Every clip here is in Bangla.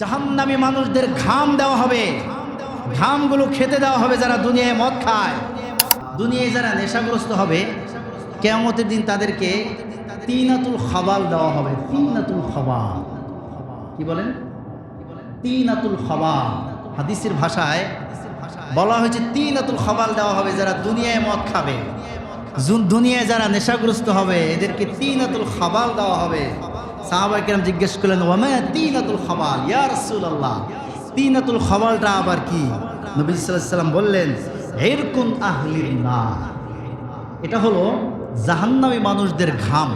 জাহান্নামী মানুষদের ঘাম দেওয়া হবে, ঘামগুলো খেতে দেওয়া হবে যারা দুনিয়ায় মদ খায়। দুনিয়ায় যারা নেশাগ্রস্ত হবে কিয়ামতের দিন তাদেরকে তিনাতুল খাবাল দেওয়া হবে। তিনাতুল খাবাল কি বলেন? তিনাতুল খাবাল হাদিসের ভাষায় বলা হয়েছে তিনাতুল খাবাল দেওয়া হবে যারা দুনিয়ায় মদ খাবে। দুনিয়ায় যারা নেশাগ্রস্ত হবে এদেরকে তিনাতুল খাবাল দেওয়া হবে। সাহাবায়ে কেরাম জিজ্ঞেস করলেন, ওয়া মা তিনাতুল খাবাল ইয়া রাসূলুল্লাহ, তিনাতুল খাবালটা আবার কি? নবী সাল্লাল্লাহু আলাইহি ওয়াসাল্লাম বললেন, ইরকুন আহলিন নার, এটা হলো জাহান্নামী মানুষদের ঘাম।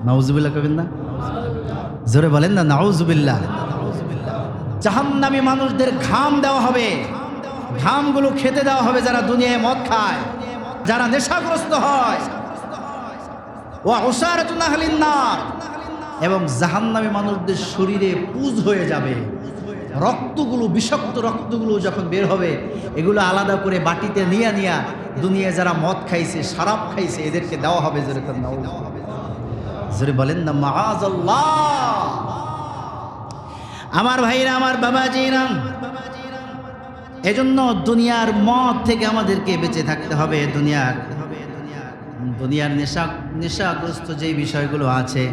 নাউজুবিল্লাহ কবেন না? জোরে বলেন না নাউজুবিল্লাহ। জাহান্নামী মানুষদের ঘাম দেওয়া হবে, ঘামগুলো খেতে দেওয়া হবে যারা দুনিয়ায় মদ খায়, যারা নেশাগ্রস্ত হয়। ওয়া উসারাতুন আহলিন নার, এবং জাহান্নামী মানুষদের শরীরে পুঁজ হয়ে যাবে। রক্তগুলো, বিষাক্ত রক্তগুলো যখন বের হবে এগুলো আলাদা করে বাটিতে নিয়ে দুনিয়ায় যারা মদ খাইছে, শরাব খাইছে এদেরকে দেওয়া হবে। জোরে বলেন না মাআযাল্লাহ। আমার ভাইরা, আমার বাবাজিরা, এজন্য দুনিয়ার মদ থেকে আমাদেরকে বেঁচে থাকতে হবে। দুনিয়ার নেশাগ্রস্ত যে বিষয়গুলো আছে,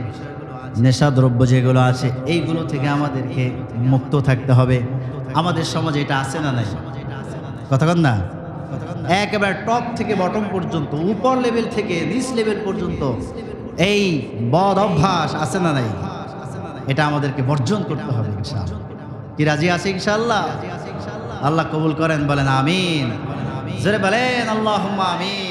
নেশাদ্রব্য যেগুলো আছে, এইগুলো থেকে আমাদেরকে মুক্ত থাকতে হবে। আমাদের সমাজে এটা আছে না নাই? কথা কন না? একেবারে টপ থেকে বটম পর্যন্ত, উপর লেভেল থেকে নিচ লেভেল পর্যন্ত এই বদ অভ্যাস আছে না নাই? এটা আমাদেরকে বর্জন করতে হবে ইনশাআল্লাহ। কি রাজি আছে ইনশাআল্লাহ? আল্লাহ কবুল করেন, বলেন আমিন। জোরে বলেন আল্লাহুম্মা আমিন।